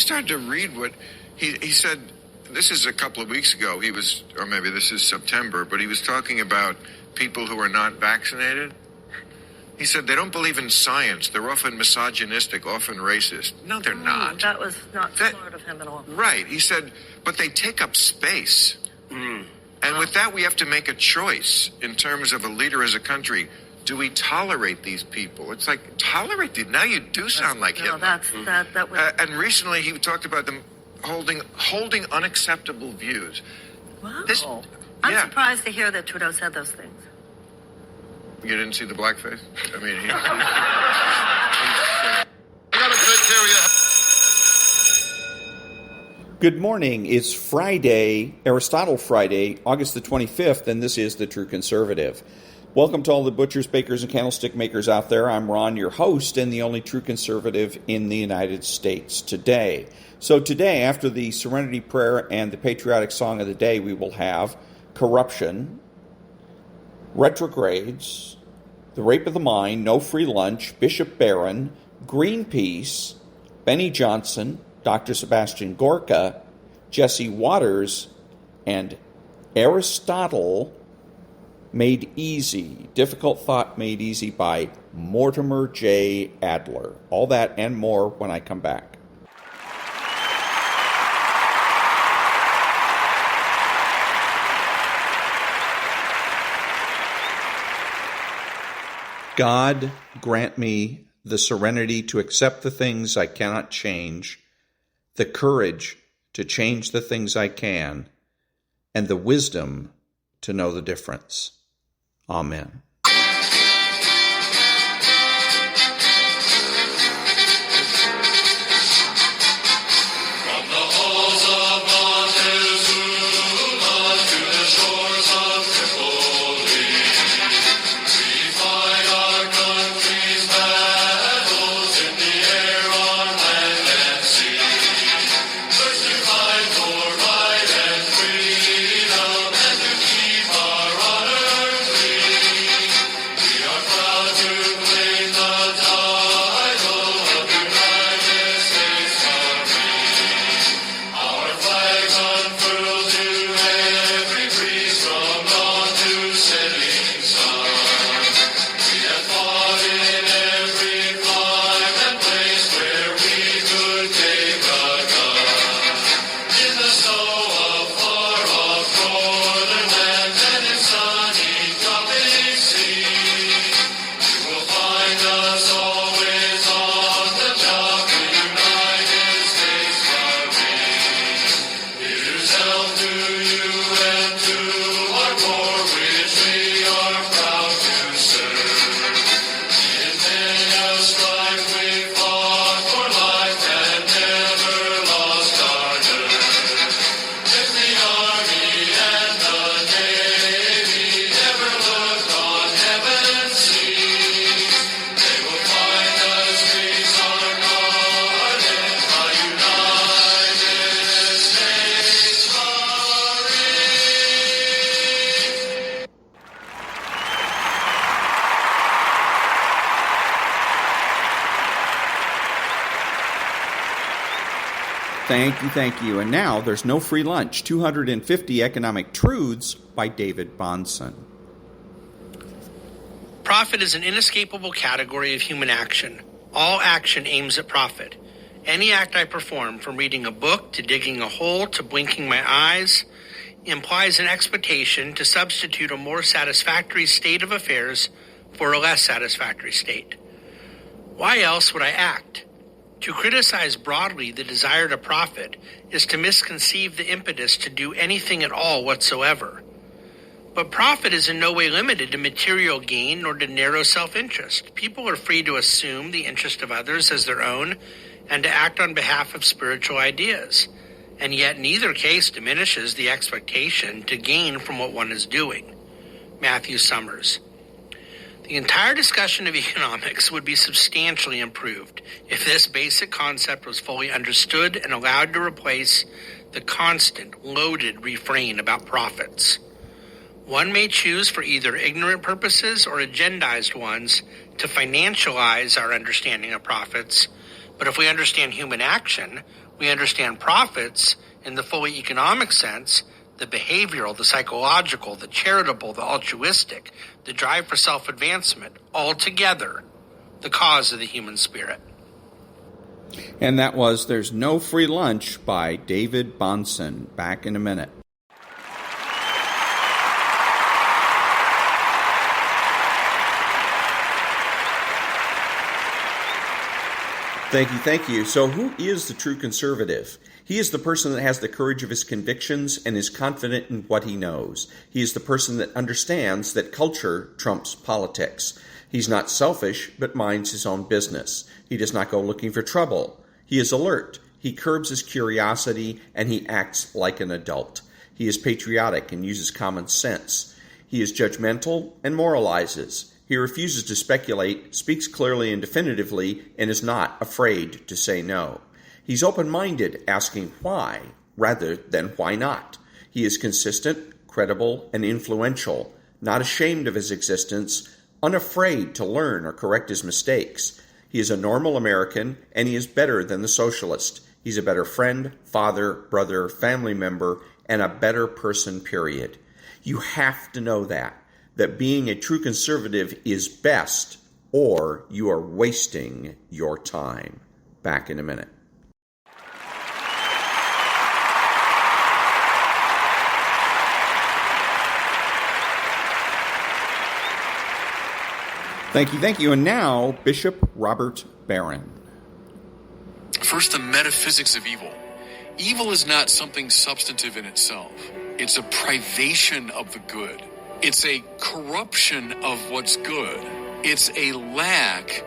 started to read what he said. This is a couple of weeks ago. He was, or maybe this is September, but he was talking about people who are not vaccinated. He said they don't believe in science. They're often misogynistic, often racist. No, they're not. That was not smart of him at all. Right. He said, but they take up space. And with that, we have to make a choice in terms of a leader as a country. Do we tolerate these people? It's like, tolerate them? Now you do sound like him. That was... And recently he talked about them holding unacceptable views. Wow. I'm surprised to hear that Trudeau said those things. You didn't see the blackface? I mean, he gotta take care of you. Good morning. It's Friday, Aristotle Friday, August the 25th, and this is The True Conservative. Welcome to all the butchers, bakers, and candlestick makers out there. I'm Ron, your host, and the only true conservative in the United States today. So today, after the Serenity Prayer and the patriotic song of the day, we will have corruption, retrogrades, the rape of the mind, no free lunch, bishop-barron, Greenpeace, Benny Johnson, dr-Sebastien-Gorka, Jesse Waters, and Aristotle made easy, difficult thought made easy by Mortimer-Adler. All that and more when I come back. God, grant me the serenity to accept the things I cannot change, the courage to change the things I can, and the wisdom to know the difference. Amen. Thank you. And now, there's no free lunch. 250 Economic Truths by David-Bahnsen. Profit is an inescapable category of human action. All action aims at profit. Any act I perform, from reading a book to digging a hole to blinking my eyes, implies an expectation to substitute a more satisfactory state of affairs for a less satisfactory state. Why else would I act? To criticize broadly the desire to profit is to misconceive the impetus to do anything at all whatsoever. But profit is in no way limited to material gain nor to narrow self-interest. People are free to assume the interest of others as their own and to act on behalf of spiritual ideas. And yet neither case diminishes the expectation to gain from what one is doing. Matthew Summers. The entire discussion of economics would be substantially improved if this basic concept was fully understood and allowed to replace the constant, loaded refrain about profits. One may choose for either ignorant purposes or agendized ones to financialize our understanding of profits, but if we understand human action, We understand profits in the fully economic sense, the behavioral, the psychological, the charitable, the altruistic, the drive for self-advancement, all together, the cause of the human spirit. And that was There's No Free Lunch by David-Bahnsen. Back in a minute. Thank you. So who is the true conservative? He is the person that has the courage of his convictions and is confident in what he knows. He is the person that understands that culture trumps politics. He's not selfish, but minds his own business. He does not go looking for trouble. He is alert. He curbs his curiosity, and he acts like an adult. He is patriotic and uses common sense. He is judgmental and moralizes. He refuses to speculate, speaks clearly and definitively, and is not afraid to say no. He's open-minded, asking why, rather than why not. He is consistent, credible, and influential, not ashamed of his existence, unafraid to learn or correct his mistakes. He is a normal American, and he is better than the socialist. He's a better friend, father, brother, family member, and a better person, period. You have to know that being a true conservative is best, or you are wasting your time. Back in a minute. Thank you. And now, Bishop Robert Barron. First, the metaphysics of evil. Evil is not something substantive in itself. It's a privation of the good. It's a corruption of what's good. It's a lack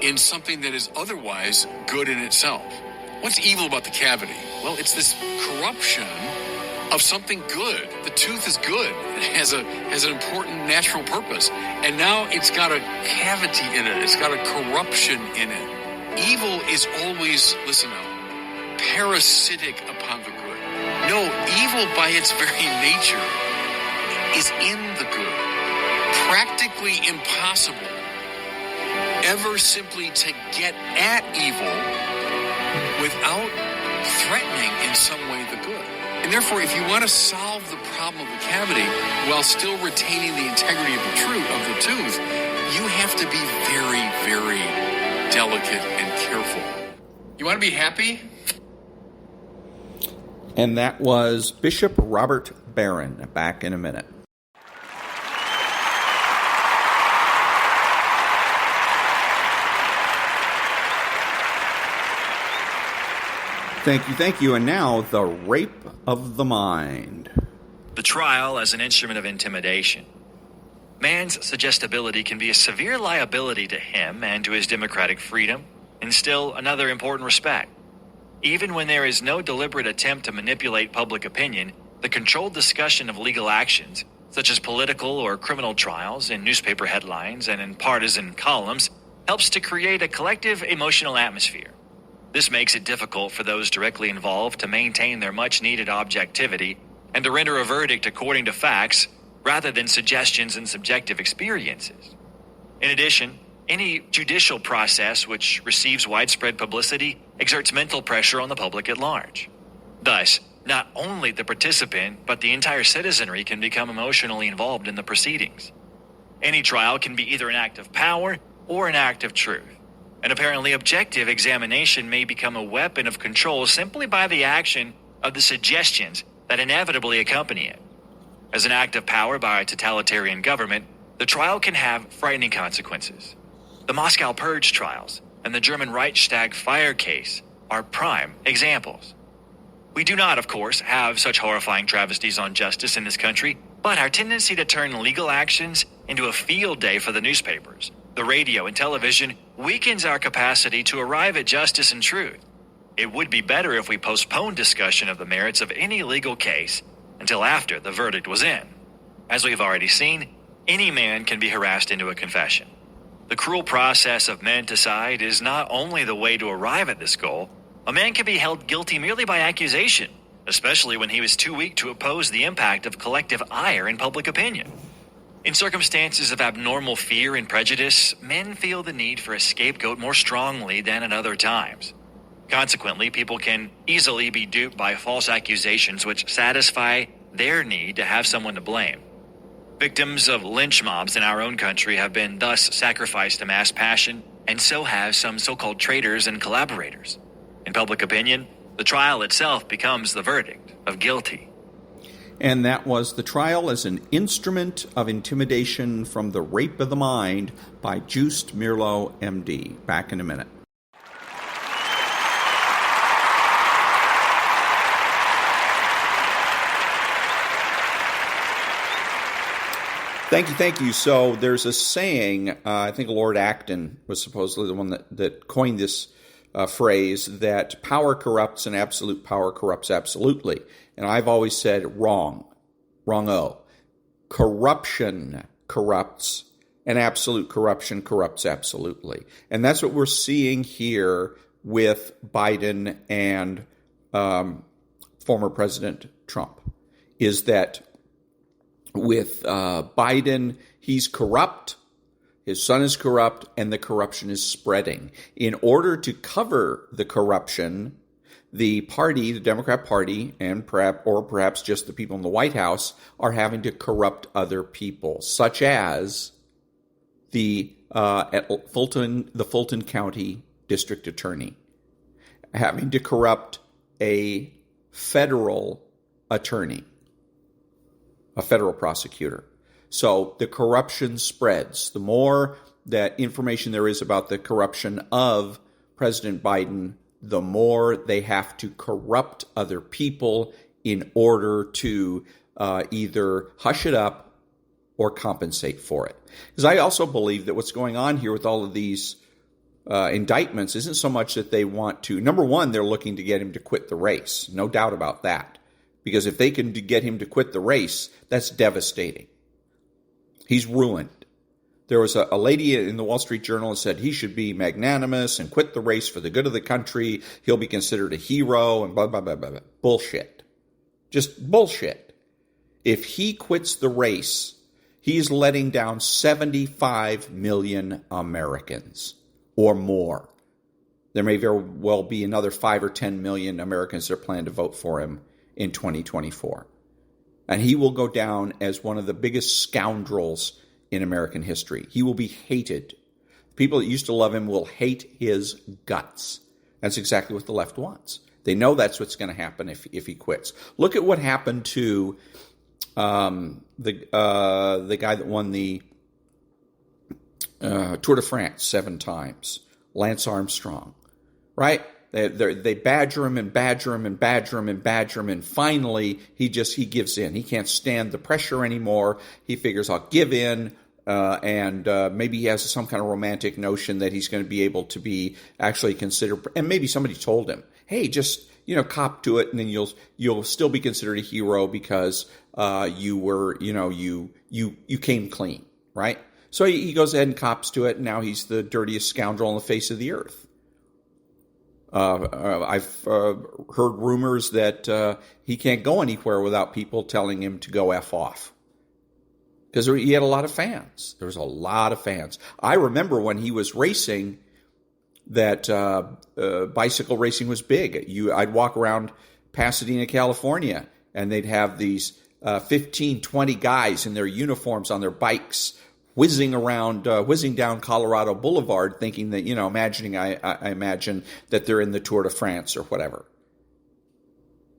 in something that is otherwise good in itself. What's evil about the cavity? Well, it's this corruption of something good. The tooth is good. It has an important natural purpose. And now it's got a cavity in it. It's got a corruption in it. Evil is always, listen now, parasitic upon the good. No, evil by its very nature is in the good. Practically impossible ever simply to get at evil without threatening in some way the good. And therefore, if you want to solve the problem of the cavity while still retaining the integrity of the tooth, you have to be very, very delicate and careful. You want to be happy? And that was Bishop Robert Barron. Back in a minute. Thank you. And now, the rape of the mind. The trial as an instrument of intimidation. Man's suggestibility can be a severe liability to him and to his democratic freedom, in still another important respect. Even when there is no deliberate attempt to manipulate public opinion, the controlled discussion of legal actions, such as political or criminal trials, in newspaper headlines and in partisan columns, helps to create a collective emotional atmosphere. This makes it difficult for those directly involved to maintain their much-needed objectivity and to render a verdict according to facts rather than suggestions and subjective experiences. In addition, any judicial process which receives widespread publicity exerts mental pressure on the public at large. Thus, not only the participant, but the entire citizenry can become emotionally involved in the proceedings. Any trial can be either an act of power or an act of truth. An apparently objective examination may become a weapon of control simply by the action of the suggestions that inevitably accompany it. As an act of power by a totalitarian government, the trial can have frightening consequences. The Moscow Purge trials and the German Reichstag fire case are prime examples. We do not, of course, have such horrifying travesties on justice in this country, but our tendency to turn legal actions into a field day for the newspapers, the radio, and television weakens our capacity to arrive at justice and truth. It would be better if we postponed discussion of the merits of any legal case until after the verdict was in. As we've already seen, any man can be harassed into a confession. The cruel process of menticide is not only the way to arrive at this goal. A man can be held guilty merely by accusation, especially when he was too weak to oppose the impact of collective ire in public opinion. In circumstances of abnormal fear and prejudice, men feel the need for a scapegoat more strongly than at other times. Consequently, people can easily be duped by false accusations which satisfy their need to have someone to blame. Victims of lynch mobs in our own country have been thus sacrificed to mass passion, and so have some so-called traitors and collaborators. In public opinion, the trial itself becomes the verdict of guilty. And that was The Trial as an Instrument of Intimidation from the Rape of the Mind by Joost-Meerlo, MD. Back in a minute. Thank you. So there's a saying, I think Lord Acton was supposedly the one that coined this phrase, that power corrupts and absolute power corrupts absolutely. And I've always said wrong-o. Corruption corrupts and absolute corruption corrupts absolutely. And that's what we're seeing here with Biden and former President Trump, is that with Biden, he's corrupt, his son is corrupt, and the corruption is spreading. In order to cover the corruption, the party, the Democrat Party, and perhaps just the people in the White House are having to corrupt other people, such as the Fulton County District Attorney, having to corrupt a federal attorney, a federal prosecutor. So the corruption spreads. The more that information there is about the corruption of President Biden, the more they have to corrupt other people in order to either hush it up or compensate for it. Because I also believe that what's going on here with all of these indictments isn't so much that they want to, number one, they're looking to get him to quit the race. No doubt about that. Because if they can get him to quit the race, that's devastating. He's ruined. There was a lady in the Wall Street Journal that said he should be magnanimous and quit the race for the good of the country. He'll be considered a hero and blah, blah, blah, blah, blah. Bullshit. Just bullshit. If he quits the race, he's letting down 75 million Americans or more. There may very well be another 5 or 10 million Americans that plan to vote for him in 2024. And he will go down as one of the biggest scoundrels in American history. He will be hated. People that used to love him will hate his guts. That's exactly what the left wants. They know that's what's going to happen if he quits. Look at what happened to the guy that won the Tour de France 7 times, Lance Armstrong, right? They badger him and badger him and badger him and badger him, and finally he gives in. He can't stand the pressure anymore. He figures, I'll give in, and maybe he has some kind of romantic notion that he's going to be able to be actually considered. And maybe somebody told him, hey, just cop to it, and then you'll still be considered a hero because you were you came clean, right? So he goes ahead and cops to it, and now he's the dirtiest scoundrel on the face of the earth. I've heard rumors that he can't go anywhere without people telling him to go F off. Because he had a lot of fans. There was a lot of fans. I remember when he was racing that bicycle racing was big. I'd walk around Pasadena, California, and they'd have these 15, 20 guys in their uniforms on their bikes whizzing down Colorado Boulevard, thinking that, I imagine that they're in the Tour de France or whatever.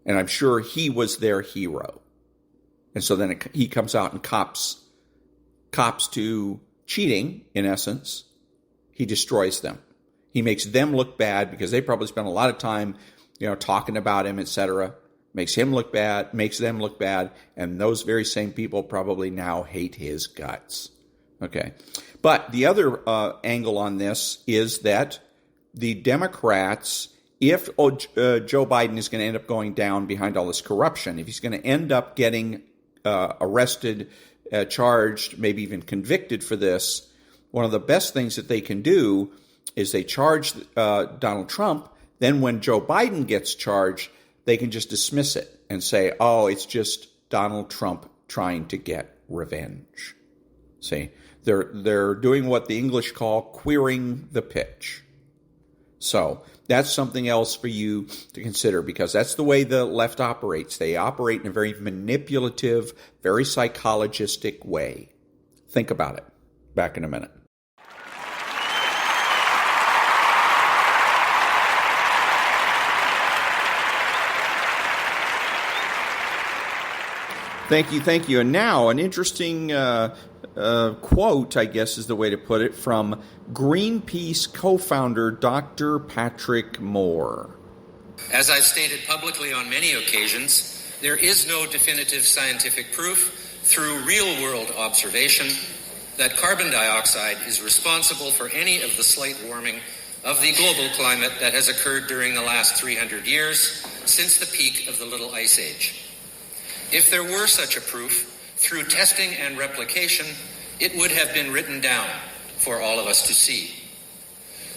And I'm sure he was their hero. And so then he comes out and cops to cheating, in essence. He destroys them. He makes them look bad because they probably spent a lot of time, talking about him, etc. Makes them look bad, and those very same people probably now hate his guts. Okay. But the other angle on this is that the Democrats, if Joe Biden is going to end up going down behind all this corruption, if he's going to end up getting arrested, charged, maybe even convicted for this, one of the best things that they can do is they charge Donald Trump. Then when Joe Biden gets charged, they can just dismiss it and say, oh, it's just Donald Trump trying to get revenge. See, they're doing what the English call queering the pitch. So That's something else for you to consider, because that's the way the left operates. They operate in a very manipulative, very psychologistic way. Think about it. Back in a minute. Thank you. And now an interesting quote, I guess is the way to put it, from Greenpeace co-founder Dr. Patrick Maher. As I've stated publicly on many occasions, there is no definitive scientific proof through real-world observation that carbon dioxide is responsible for any of the slight warming of the global climate that has occurred during the last 300 years since the peak of the Little Ice Age. If there were such a proof, through testing and replication, it would have been written down for all of us to see.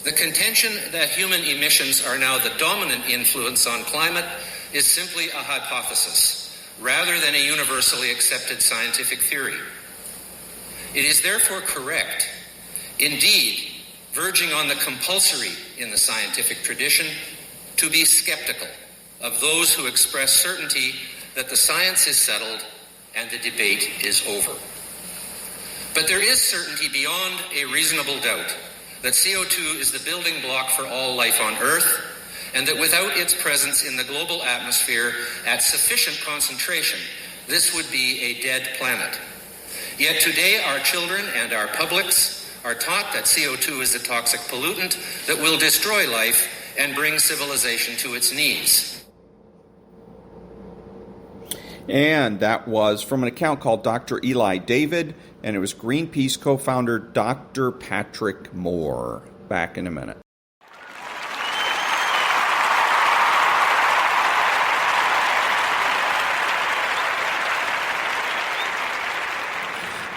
The contention that human emissions are now the dominant influence on climate is simply a hypothesis, rather than a universally accepted scientific theory. It is therefore correct, indeed, verging on the compulsory in the scientific tradition, to be skeptical of those who express certainty that the science is settled and the debate is over. But there is certainty beyond a reasonable doubt that CO2 is the building block for all life on Earth, and that without its presence in the global atmosphere at sufficient concentration, this would be a dead planet. Yet today our children and our publics are taught that CO2 is a toxic pollutant that will destroy life and bring civilization to its knees. And that was from an account called Dr. Eli David, and it was Greenpeace co-founder Dr. Patrick Maher. Back in a minute.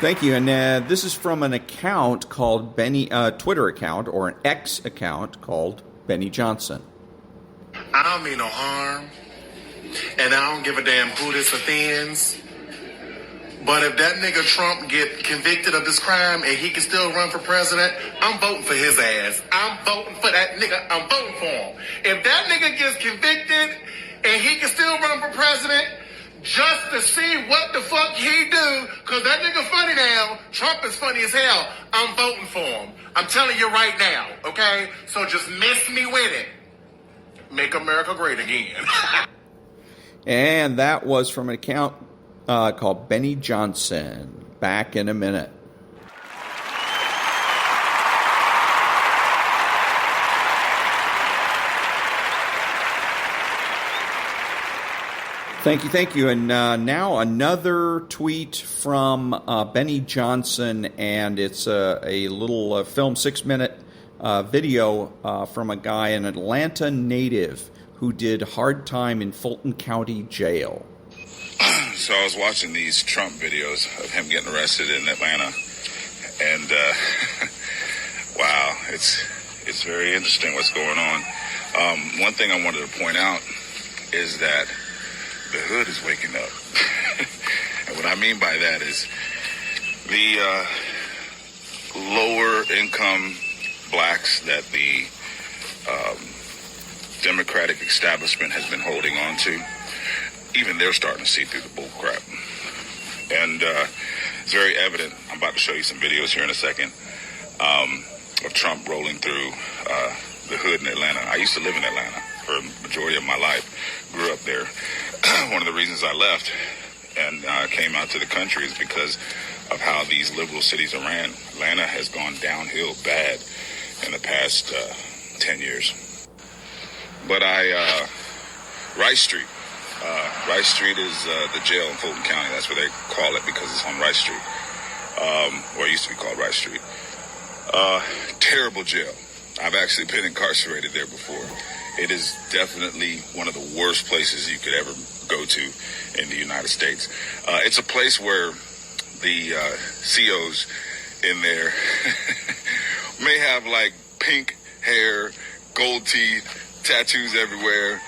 Thank you. And this is from an account called Twitter account, or an X account called Benny Johnson. I don't mean no harm, and I don't give a damn who this offends. But if that nigga Trump get convicted of this crime and he can still run for president, I'm voting for his ass. I'm voting for that nigga. I'm voting for him. If that nigga gets convicted and he can still run for president, just to see what the fuck he do, because that nigga funny now, Trump is funny as hell, I'm voting for him. I'm telling you right now, okay? So just miss me with it. Make America great again. And that was from an account called Benny Johnson. Back in a minute. Thank you. And now another tweet from Benny Johnson, and it's a little film 6-minute video from a guy, an Atlanta native, who did hard time in Fulton County Jail. So I was watching these Trump videos of him getting arrested in Atlanta, and wow, it's very interesting what's going on. One thing I wanted to point out is that the hood is waking up. And what I mean by that is the lower income blacks that the Democratic establishment has been holding on to, even they're starting to see through the bull crap. And it's very evident. I'm about to show you some videos here in a second of Trump rolling through the hood in Atlanta. I used to live in Atlanta for a majority of my life, grew up there. One of the reasons I left and came out to the country is because of how these liberal cities are ran. Atlanta has gone downhill bad in the past 10 years. But Rice Street. Rice Street is the jail in Fulton County. That's what they call it because it's on Rice Street. Or it used to be called Rice Street. Terrible jail. I've actually been incarcerated there before. It is definitely one of the worst places you could ever go to in the United States. It's a place where the COs in there may have like pink hair, gold teeth, tattoos everywhere.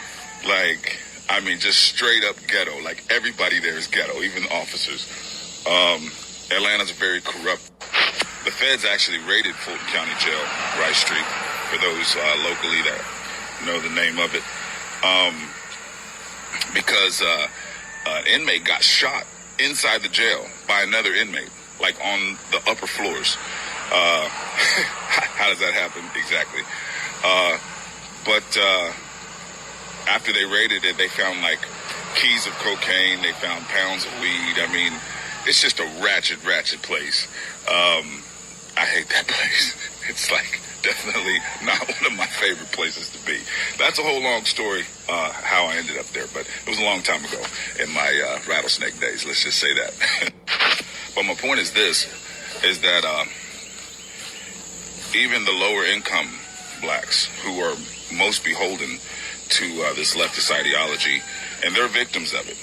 Like, I mean, just straight up ghetto. Like, everybody there is ghetto, even officers. Atlanta's very corrupt. The feds actually raided Fulton County Jail, Rice Street, for those locally that know the name of it, because an inmate got shot inside the jail by another inmate, like on the upper floors. How does that happen exactly? But after they raided it, they found like keys of cocaine. They found pounds of weed. I mean, it's just a ratchet place. I hate that place. It's like definitely not one of my favorite places to be. That's a whole long story, how I ended up there, but it was a long time ago in my rattlesnake days. Let's just say that. But my point is this, is that even the lower income blacks who are most beholden to this leftist ideology, and they're victims of it,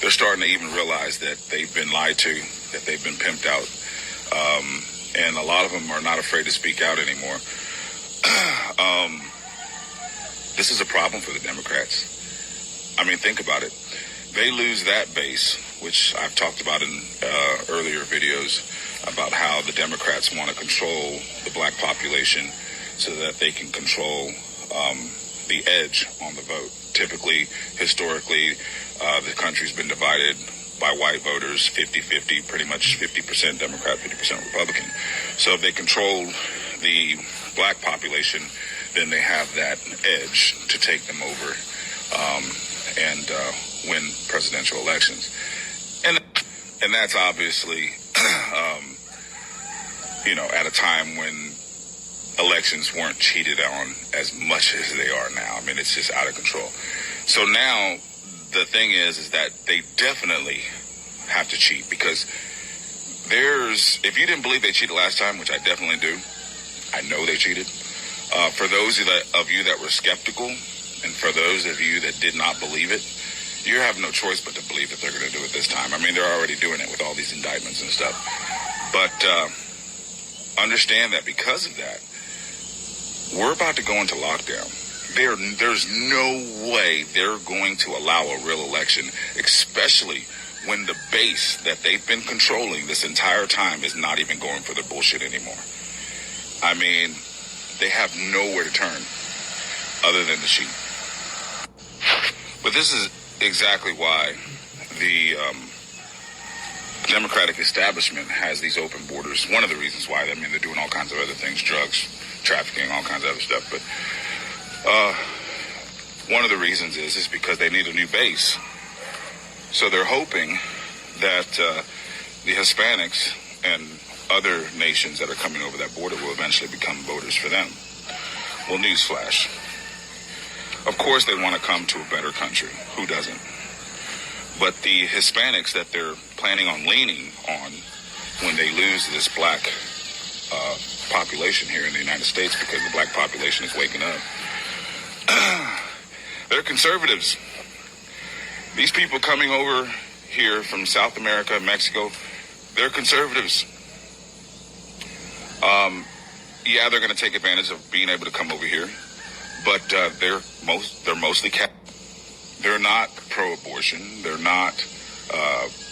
they're starting to even realize that they've been lied to, that they've been pimped out, and a lot of them are not afraid to speak out anymore. This is a problem for the Democrats. I mean, think about it. They lose that base, which I've talked about in earlier videos, about how the Democrats want to control the black population so that they can control the edge on the vote. Typically, historically, the country's been divided by white voters, 50-50, pretty much 50% Democrat, 50% Republican. So if they control the black population, then they have that edge to take them over and win presidential elections. And that's obviously, at a time when elections weren't cheated on as much as they are now. I mean, it's just out of control. So now the thing is that they definitely have to cheat, because if you didn't believe they cheated last time, which I definitely do, I know they cheated. For those of you that were skeptical, and for those of you that did not believe it, you have no choice but to believe that they're going to do it this time. I mean, they're already doing it with all these indictments and stuff. But understand that because of that, we're about to go into lockdown. There's no way they're going to allow a real election, especially when the base that they've been controlling this entire time is not even going for their bullshit anymore. I mean, they have nowhere to turn other than to cheat. But this is exactly why the Democratic establishment has these open borders. One of the reasons why. I mean, they're doing all kinds of other things, drugs, trafficking, all kinds of other stuff. But one of the reasons is because they need a new base. So they're hoping that the Hispanics and other nations that are coming over that border will eventually become voters for them. Well, newsflash. Of course they want to come to a better country. Who doesn't? But the Hispanics that they're planning on leaning on when they lose this black population here in the United States, because the black population is waking up, they're conservatives. These people coming over here from South America, Mexico, they're conservatives. Yeah, they're going to take advantage of being able to come over here, but they're mostly Catholic. They're not pro-abortion. They're not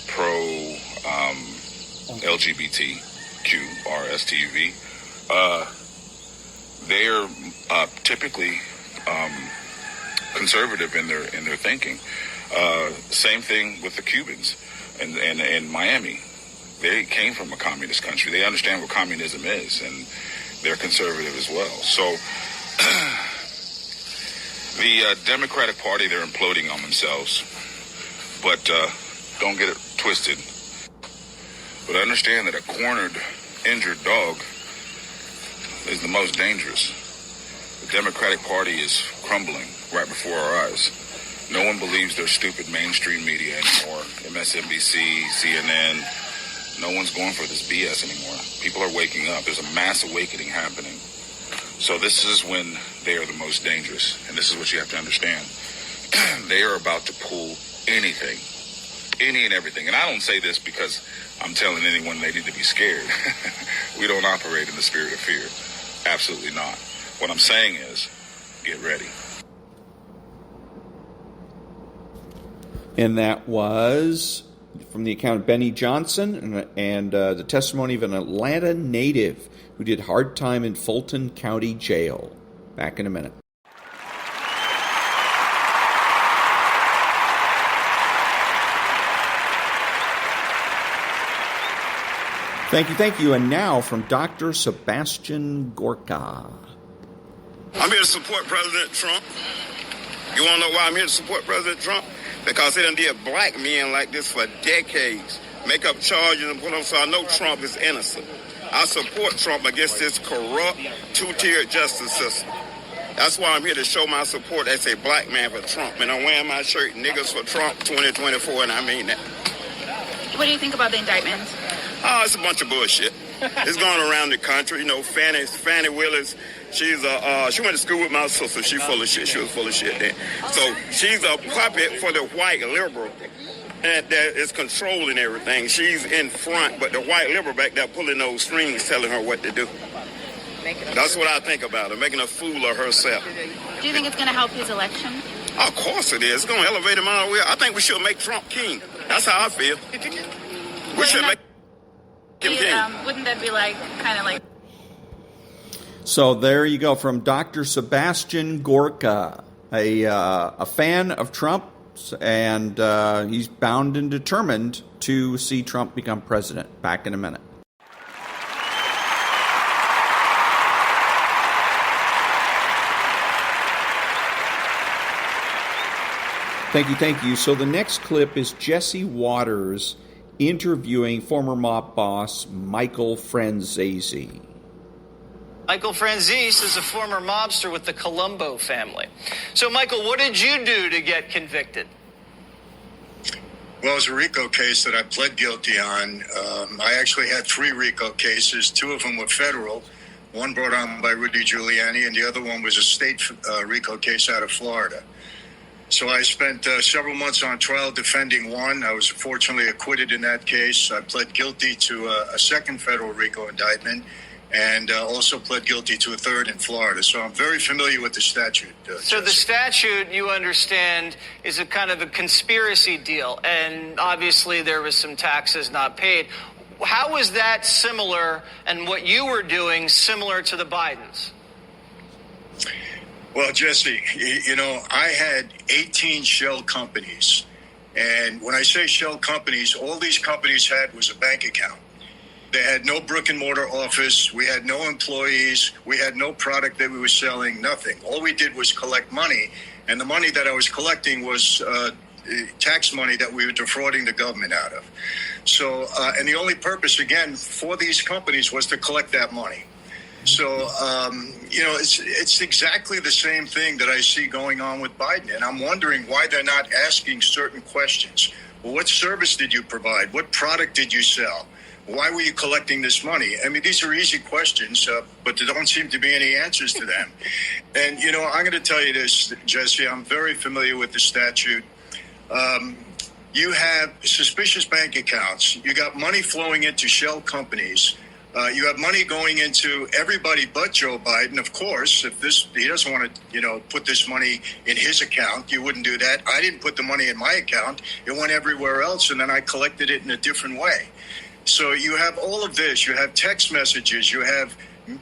pro-LGBTQ, RSTUV. They are typically conservative in their thinking. Same thing with the Cubans in Miami. They came from a communist country. They understand what communism is, and they're conservative as well. So the Democratic Party, they're imploding on themselves. But don't get it twisted. But understand that a cornered, injured dog is the most dangerous. The Democratic Party is crumbling right before our eyes. No one believes their stupid mainstream media anymore. MSNBC, CNN. No one's going for this BS anymore. People are waking up. There's a mass awakening happening. So this is when they are the most dangerous. And this is what you have to understand. They are about to pull anything. Any and everything. And I don't say this because I'm telling anyone they need to be scared. We don't operate in the spirit of fear. Absolutely not. What I'm saying is, get ready. And that was from the account of Benny Johnson and the testimony of an Atlanta native who did hard time in Fulton County Jail. Back in a minute. Thank you. And now from Dr-Sebastien-Gorka. I'm here to support President Trump. You want to know why I'm here to support President Trump? Because they done did black men like this for decades. Make up charges and put them, so I know Trump is innocent. I support Trump against this corrupt, two-tiered justice system. That's why I'm here to show my support as a black man for Trump. And I'm wearing my shirt, Niggas for Trump 2024, and I mean that. What do you think about the indictment? Oh, it's a bunch of bullshit. It's going around the country. You know, Fannie Willis, she went to school with my sister. She full of shit. She was full of shit then. So she's a puppet for the white liberal that is controlling everything. She's in front, but the white liberal back there pulling those strings, telling her what to do. That's what I think about her, making a fool of herself. Do you think it's going to help his election? Of course it is. It's going to elevate him out of where. I think we should make Trump king. That's how I feel. We should make him king. Wouldn't that be like, kind of like... So there you go, from Dr. Sebastian-Gorka, a fan of Trump, and he's bound and determined to see Trump become president. Back in a minute. Thank you. So the next clip is Jesse Waters interviewing former mob boss Michael Franzese. Michael Franzese is a former mobster with the Colombo family. So, Michael, what did you do to get convicted? Well, it was a RICO case that I pled guilty on. I actually had 3 RICO cases. 2 of them were federal. One brought on by Rudy Giuliani, and the other one was a state RICO case out of Florida. So I spent several months on trial defending one. I was fortunately acquitted in that case. I pled guilty to a second federal RICO indictment, and also pled guilty to a third in Florida. So I'm very familiar with the statute. So the statute, you understand, is a kind of a conspiracy deal, and obviously there was some taxes not paid. How was that similar, and what you were doing similar to the Bidens? Well, Jesse, you know, I had 18 shell companies. And when I say shell companies, all these companies had was a bank account. They had no brick and mortar office. We had no employees. We had no product that we were selling, nothing. All we did was collect money. And the money that I was collecting was tax money that we were defrauding the government out of. So, and the only purpose, again, for these companies was to collect that money. So, you know, it's exactly the same thing that I see going on with Biden. And I'm wondering why they're not asking certain questions. Well, what service did you provide? What product did you sell? Why were you collecting this money? I mean, these are easy questions, but there don't seem to be any answers to them. And, you know, I'm going to tell you this, Jesse, I'm very familiar with the statute. You have suspicious bank accounts. You got money flowing into shell companies. You have money going into everybody but Joe Biden, of course. If he doesn't want to, you know, put this money in his account, you wouldn't do that. I didn't put the money in my account. It went everywhere else, and then I collected it in a different way. So you have all of this. You have text messages. You have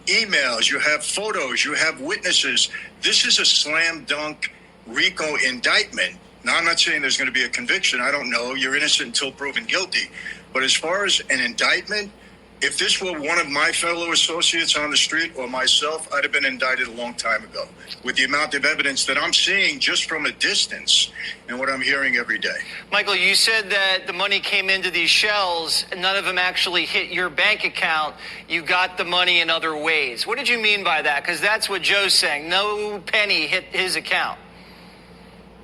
emails. You have photos. You have witnesses. This is a slam dunk RICO indictment. Now, I'm not saying there's going to be a conviction. I don't know. You're innocent until proven guilty. But as far as an indictment, if this were one of my fellow associates on the street or myself, I'd have been indicted a long time ago with the amount of evidence that I'm seeing just from a distance and what I'm hearing every day. Michael, you said that the money came into these shells and none of them actually hit your bank account. You got the money in other ways. What did you mean by that? Because that's what Joe's saying. No penny hit his account.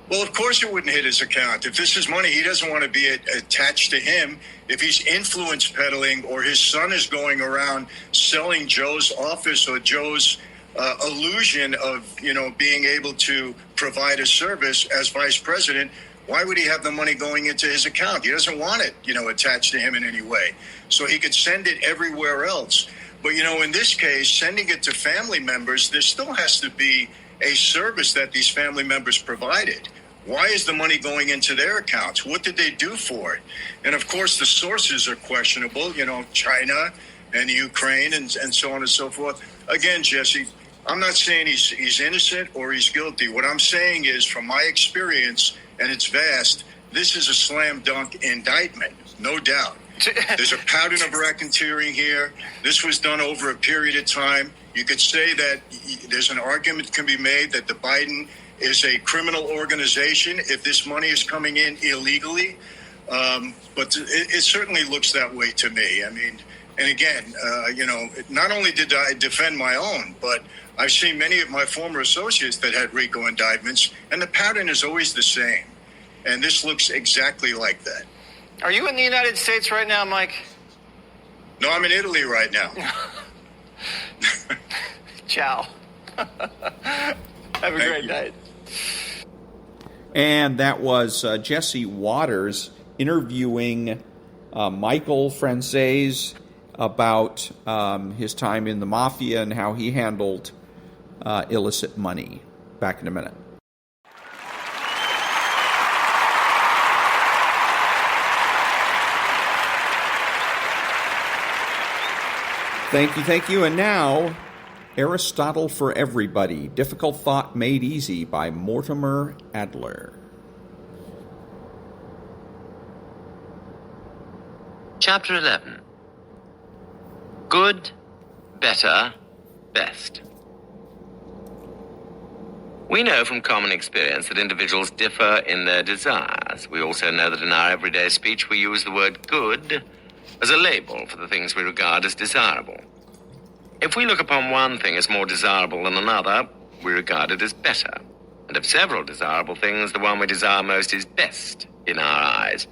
Well, of course it wouldn't hit his account. If this is money, he doesn't want to be attached to him. If he's influence peddling or his son is going around selling Joe's office or Joe's illusion of, you know, being able to provide a service as vice president, why would he have the money going into his account? He doesn't want it, you know, attached to him in any way. So he could send it everywhere else. But, you know, in this case, sending it to family members, there still has to be a service that these family members provided. Why is the money going into their accounts? What did they do for it? And of course, the sources are questionable, you know, China and Ukraine and so on and so forth. Again, Jesse, I'm not saying he's innocent or he's guilty. What I'm saying is, from my experience, and it's vast, this is a slam dunk indictment, no doubt. There's a pattern of racketeering here. This was done over a period of time. You could say that there's an argument can be made that the Biden is a criminal organization if this money is coming in illegally. But it certainly looks that way to me. I mean, and again, not only did I defend my own, but I've seen many of my former associates that had RICO indictments, and the pattern is always the same. And this looks exactly like that. Are you in the United States right now, Mike? No, I'm in Italy right now. Ciao. Have a great night. And that was Jesse Waters interviewing Michael Franzese about his time in the mafia and how he handled illicit money. Back in a minute. Thank you. And now, Aristotle for Everybody, Difficult Thought Made Easy by Mortimer-Adler. Chapter 11. Good, better, best. We know from common experience that individuals differ in their desires. We also know that in our everyday speech we use the word good as a label for the things we regard as desirable. If we look upon one thing as more desirable than another, we regard it as better. And of several desirable things, the one we desire most is best in our eyes.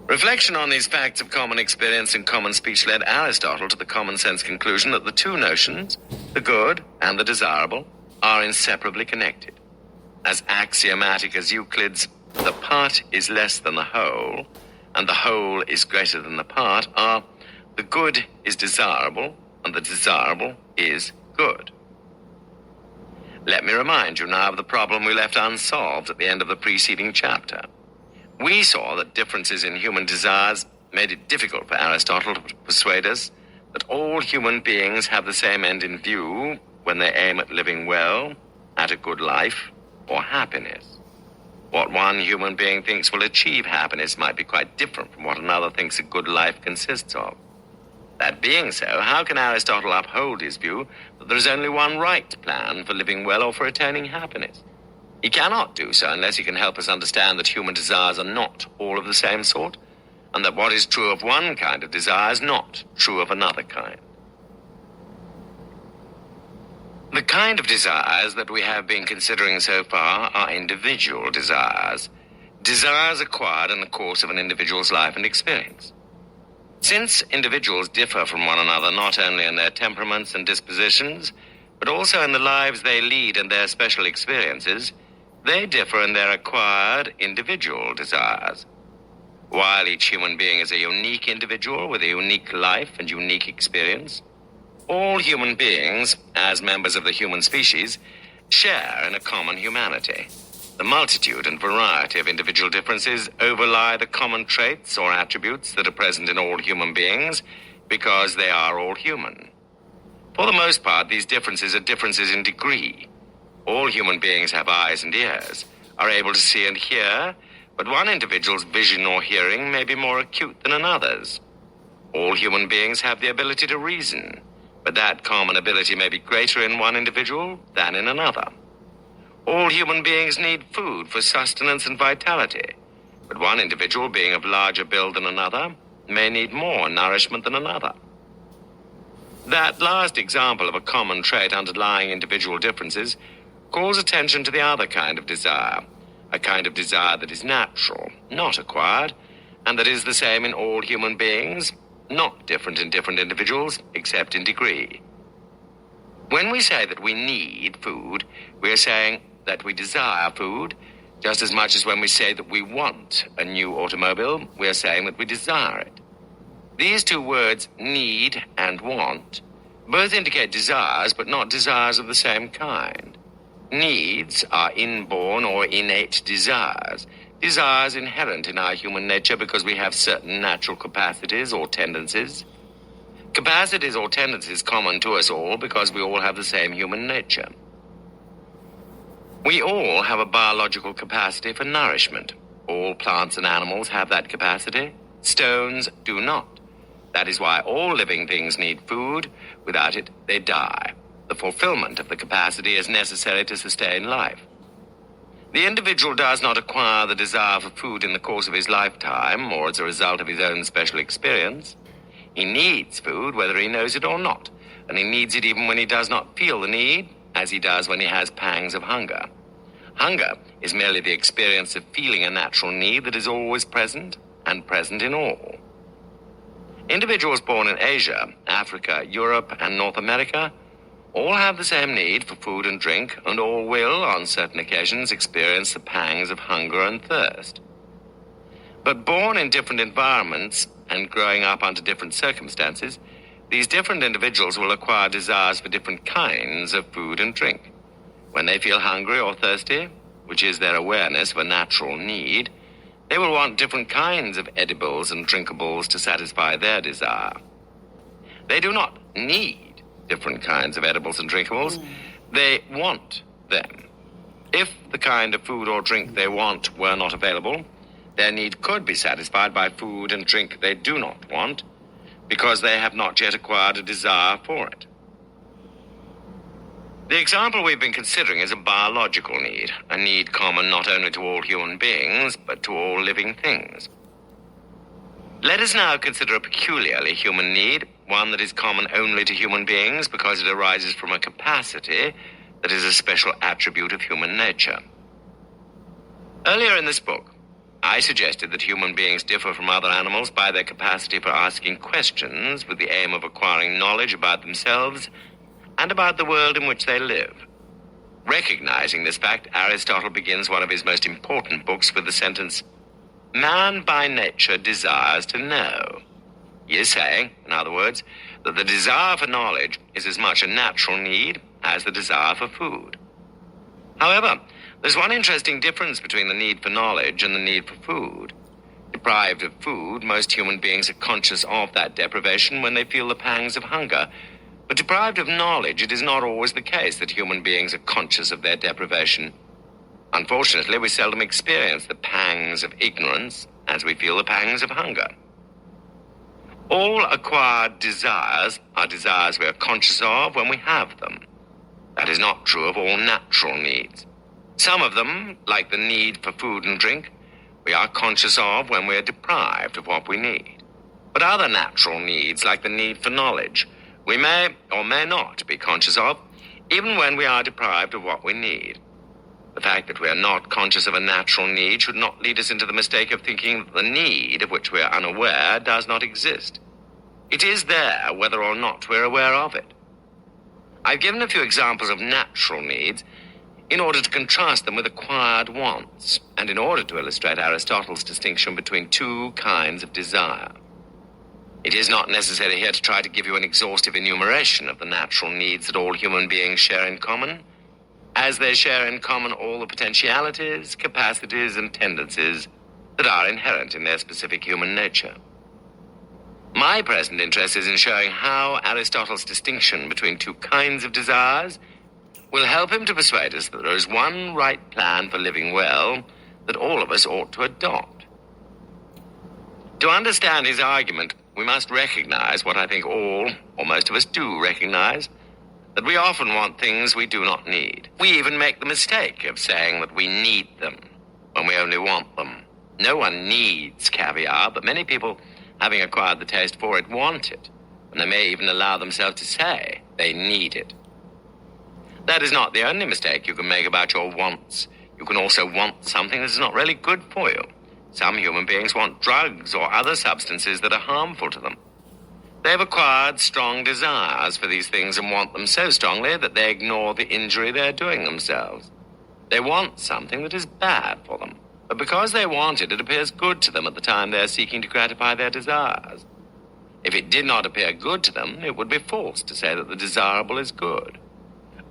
Reflection on these facts of common experience and common speech led Aristotle to the common sense conclusion that the two notions, the good and the desirable, are inseparably connected. As axiomatic as Euclid's "the part is less than the whole, and the whole is greater than the part" are the good is desirable and the desirable is good. Let me remind you now of the problem we left unsolved at the end of the preceding chapter. We saw that differences in human desires made it difficult for Aristotle to persuade us that all human beings have the same end in view when they aim at living well, at a good life, or happiness. What one human being thinks will achieve happiness might be quite different from what another thinks a good life consists of. That being so, how can Aristotle uphold his view that there is only one right plan for living well or for attaining happiness? He cannot do so unless he can help us understand that human desires are not all of the same sort, and that what is true of one kind of desire is not true of another kind. The kind of desires that we have been considering so far are individual desires, desires acquired in the course of an individual's life and experience. Since individuals differ from one another not only in their temperaments and dispositions, but also in the lives they lead and their special experiences, they differ in their acquired individual desires. While each human being is a unique individual with a unique life and unique experience, all human beings, as members of the human species, share in a common humanity. The multitude and variety of individual differences overlie the common traits or attributes that are present in all human beings because they are all human. For the most part, these differences are differences in degree. All human beings have eyes and ears, are able to see and hear, but one individual's vision or hearing may be more acute than another's. All human beings have the ability to reason, but that common ability may be greater in one individual than in another. All human beings need food for sustenance and vitality, but one individual, being of larger build than another, may need more nourishment than another. That last example of a common trait underlying individual differences calls attention to the other kind of desire, a kind of desire that is natural, not acquired, and that is the same in all human beings, not different in different individuals, except in degree. When we say that we need food, we are saying that we desire food, just as much as when we say that we want a new automobile, we are saying that we desire it. These two words, need and want, both indicate desires, but not desires of the same kind. Needs are inborn or innate desires, desires inherent in our human nature because we have certain natural capacities or tendencies. Capacities or tendencies common to us all because we all have the same human nature. We all have a biological capacity for nourishment. All plants and animals have that capacity. Stones do not. That is why all living things need food. Without it, they die. The fulfillment of the capacity is necessary to sustain life. The individual does not acquire the desire for food in the course of his lifetime or as a result of his own special experience. He needs food whether he knows it or not, and he needs it even when he does not feel the need, as he does when he has pangs of hunger. Hunger is merely the experience of feeling a natural need that is always present and present in all. Individuals born in Asia, Africa, Europe, and North America all have the same need for food and drink, and all will, on certain occasions, experience the pangs of hunger and thirst. But born in different environments and growing up under different circumstances, these different individuals will acquire desires for different kinds of food and drink. When they feel hungry or thirsty, which is their awareness of a natural need, they will want different kinds of edibles and drinkables to satisfy their desire. They do not need different kinds of edibles and drinkables. They want them. If the kind of food or drink they want were not available, their need could be satisfied by food and drink they do not want, because they have not yet acquired a desire for it. The example we've been considering is a biological need, a need common not only to all human beings, but to all living things. Let us now consider a peculiarly human need, one that is common only to human beings because it arises from a capacity that is a special attribute of human nature. Earlier in this book, I suggested that human beings differ from other animals by their capacity for asking questions with the aim of acquiring knowledge about themselves and about the world in which they live. Recognizing this fact, Aristotle begins one of his most important books with the sentence, "Man by nature desires to know." He is saying, in other words, that the desire for knowledge is as much a natural need as the desire for food. However, there's one interesting difference between the need for knowledge and the need for food. Deprived of food, most human beings are conscious of that deprivation when they feel the pangs of hunger. But deprived of knowledge, it is not always the case that human beings are conscious of their deprivation. Unfortunately, we seldom experience the pangs of ignorance as we feel the pangs of hunger. All acquired desires are desires we are conscious of when we have them. That is not true of all natural needs. Some of them, like the need for food and drink, we are conscious of when we are deprived of what we need. But other natural needs, like the need for knowledge, we may or may not be conscious of, even when we are deprived of what we need. The fact that we are not conscious of a natural need should not lead us into the mistake of thinking that the need of which we are unaware does not exist. It is there, whether or not we're aware of it. I've given a few examples of natural needs in order to contrast them with acquired wants, and in order to illustrate Aristotle's distinction between two kinds of desire. It is not necessary here to try to give you an exhaustive enumeration of the natural needs that all human beings share in common, as they share in common all the potentialities, capacities, and tendencies that are inherent in their specific human nature. My present interest is in showing how Aristotle's distinction between two kinds of desires will help him to persuade us that there is one right plan for living well that all of us ought to adopt. To understand his argument, we must recognize what I think all, or most of us do recognize, that we often want things we do not need. We even make the mistake of saying that we need them when we only want them. No one needs caviar, but many people, having acquired the taste for it, want it, and they may even allow themselves to say they need it. That is not the only mistake you can make about your wants. You can also want something that is not really good for you. Some human beings want drugs or other substances that are harmful to them. They've acquired strong desires for these things and want them so strongly that they ignore the injury they're doing themselves. They want something that is bad for them, but because they want it, it appears good to them at the time they're seeking to gratify their desires. If it did not appear good to them, it would be false to say that the desirable is good.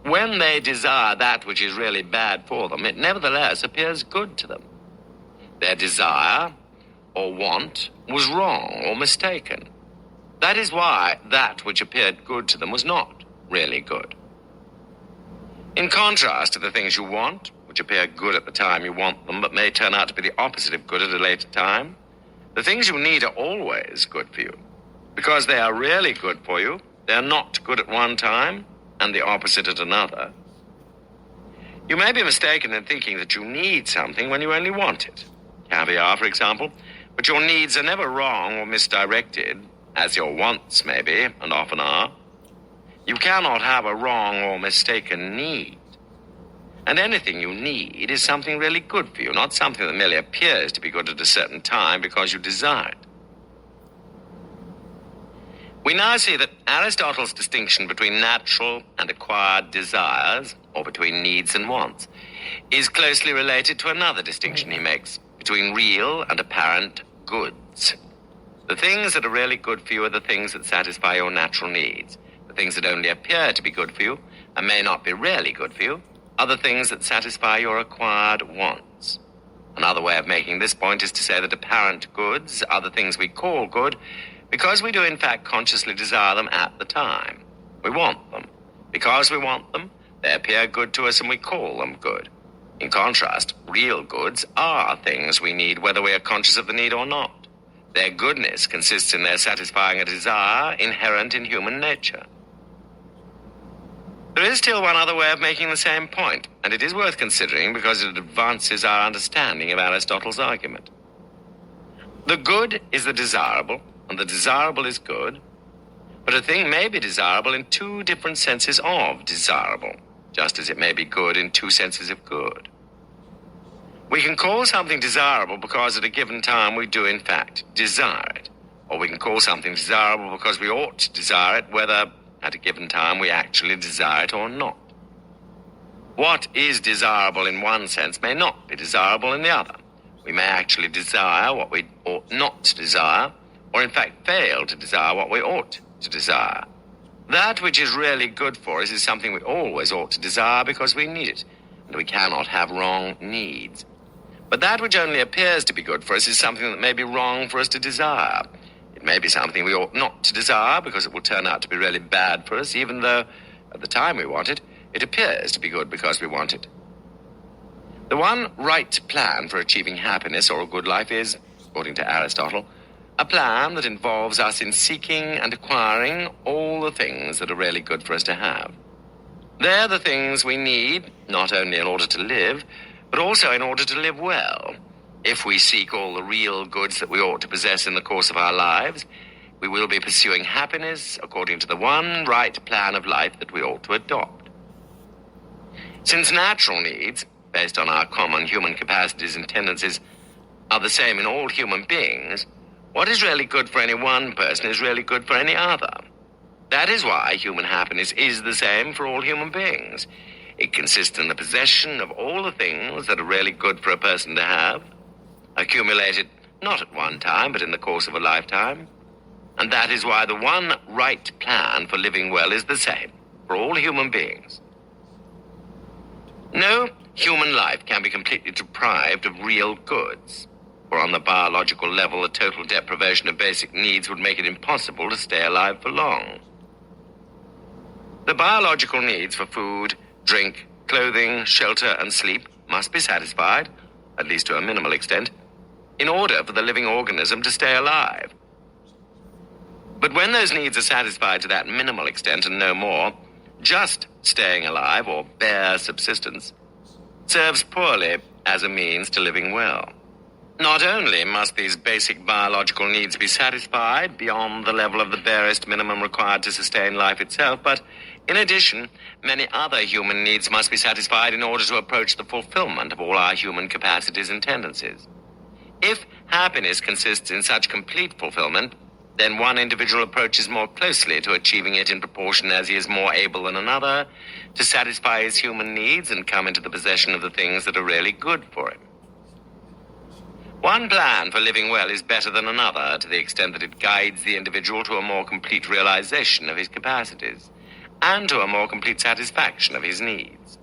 When they desire that which is really bad for them, it nevertheless appears good to them. Their desire or want was wrong or mistaken. That is why that which appeared good to them was not really good. In contrast to the things you want, which appear good at the time you want them, but may turn out to be the opposite of good at a later time, The things you need are always good for you. Because they are really good for you, they are not good at one time and the opposite at another. You may be mistaken in thinking that you need something when you only want it. Caviar, for example. But your needs are never wrong or misdirected, as your wants may be, and often are. You cannot have a wrong or mistaken need. And anything you need is something really good for you, not something that merely appears to be good at a certain time because you desire it. We now see that Aristotle's distinction between natural and acquired desires, or between needs and wants, is closely related to another distinction he makes between real and apparent goods. The things that are really good for you are the things that satisfy your natural needs. The things that only appear to be good for you and may not be really good for you are the things that satisfy your acquired wants. Another way of making this point is to say that apparent goods are the things we call good because we do in fact consciously desire them at the time. We want them. Because we want them, they appear good to us and we call them good. In contrast, real goods are things we need whether we are conscious of the need or not. Their goodness consists in their satisfying a desire inherent in human nature. There is still one other way of making the same point, and it is worth considering because it advances our understanding of Aristotle's argument. The good is the desirable, and the desirable is good, but a thing may be desirable in two different senses of desirable, just as it may be good in two senses of good. We can call something desirable because at a given time we do in fact desire it, or we can call something desirable because we ought to desire it whether at a given time we actually desire it or not. What is desirable in one sense may not be desirable in the other. We may actually desire what we ought not to desire, or in fact fail to desire what we ought to desire. That which is really good for us is something we always ought to desire because we need it, and we cannot have wrong needs. But that which only appears to be good for us is something that may be wrong for us to desire. It may be something we ought not to desire because it will turn out to be really bad for us, even though, at the time we want it, it appears to be good because we want it. The one right plan for achieving happiness or a good life is, according to Aristotle, a plan that involves us in seeking and acquiring all the things that are really good for us to have. They're the things we need, not only in order to live, but also in order to live well. If we seek all the real goods that we ought to possess in the course of our lives, we will be pursuing happiness according to the one right plan of life that we ought to adopt. Since natural needs, based on our common human capacities and tendencies, are the same in all human beings, what is really good for any one person is really good for any other. That is why human happiness is the same for all human beings. It consists in the possession of all the things that are really good for a person to have, accumulated not at one time, but in the course of a lifetime. And that is why the one right plan for living well is the same for all human beings. No human life can be completely deprived of real goods, for on the biological level, the total deprivation of basic needs would make it impossible to stay alive for long. The biological needs for food, drink, clothing, shelter, and sleep must be satisfied, at least to a minimal extent, in order for the living organism to stay alive. But when those needs are satisfied to that minimal extent and no more, just staying alive, or bare subsistence, serves poorly as a means to living well. Not only must these basic biological needs be satisfied beyond the level of the barest minimum required to sustain life itself, but in addition, many other human needs must be satisfied in order to approach the fulfillment of all our human capacities and tendencies. If happiness consists in such complete fulfillment, then one individual approaches more closely to achieving it in proportion as he is more able than another to satisfy his human needs and come into the possession of the things that are really good for him. One plan for living well is better than another to the extent that it guides the individual to a more complete realization of his capacities and to a more complete satisfaction of his needs.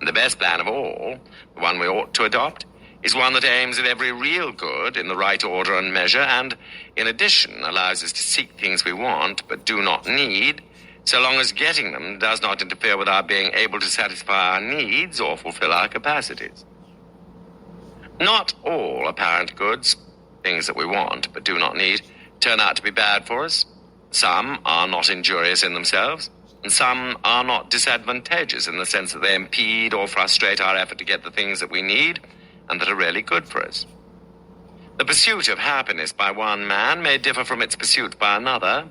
And the best plan of all, the one we ought to adopt, is one that aims at every real good in the right order and measure and, in addition, allows us to seek things we want but do not need, so long as getting them does not interfere with our being able to satisfy our needs or fulfill our capacities. Not all apparent goods things that we want but do not need, turn out to be bad for us. Some are not injurious in themselves, and some are not disadvantageous in the sense that they impede or frustrate our effort to get the things that we need and that are really good for us. The pursuit of happiness by one man may differ from its pursuit by another,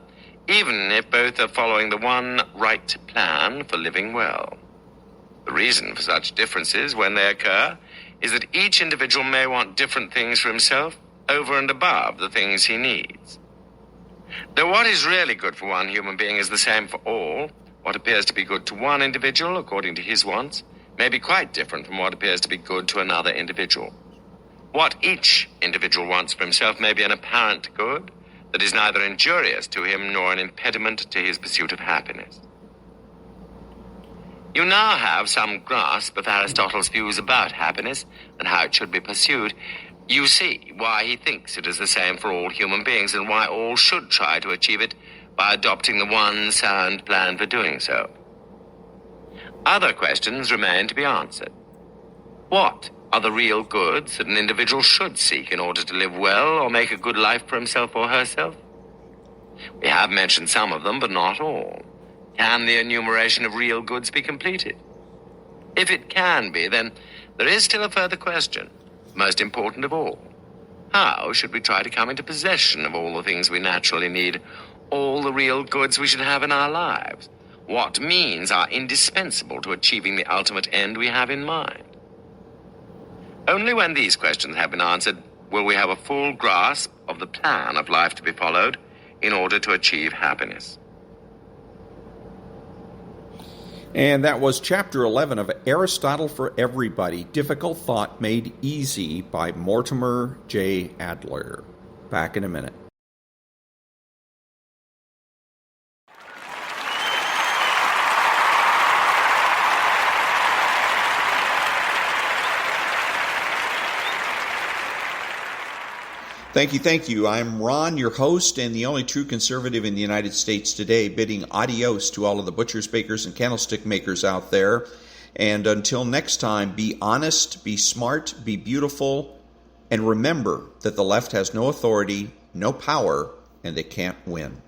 even if both are following the one right plan for living well. The reason for such differences, when they occur, is that each individual may want different things for himself over and above the things he needs. Though what is really good for one human being is the same for all, what appears to be good to one individual, according to his wants, may be quite different from what appears to be good to another individual. What each individual wants for himself may be an apparent good that is neither injurious to him nor an impediment to his pursuit of happiness. You now have some grasp of Aristotle's views about happiness and how it should be pursued. You see why he thinks it is the same for all human beings and why all should try to achieve it by adopting the one sound plan for doing so. Other questions remain to be answered. What are the real goods that an individual should seek in order to live well or make a good life for himself or herself? We have mentioned some of them, but not all. Can the enumeration of real goods be completed? If it can be, then there is still a further question, most important of all. How should we try to come into possession of all the things we naturally need, all the real goods we should have in our lives? What means are indispensable to achieving the ultimate end we have in mind? Only when these questions have been answered will we have a full grasp of the plan of life to be followed in order to achieve happiness. And that was Chapter 11 of Aristotle for Everybody, Difficult Thought Made Easy by Mortimer J. Adler. Back in a minute. Thank you. I'm Ron, your host and the only true conservative in the United States today, bidding adios to all of the butchers, bakers, and candlestick makers out there. And until next time, be honest, be smart, be beautiful, and remember that the left has no authority, no power, and they can't win.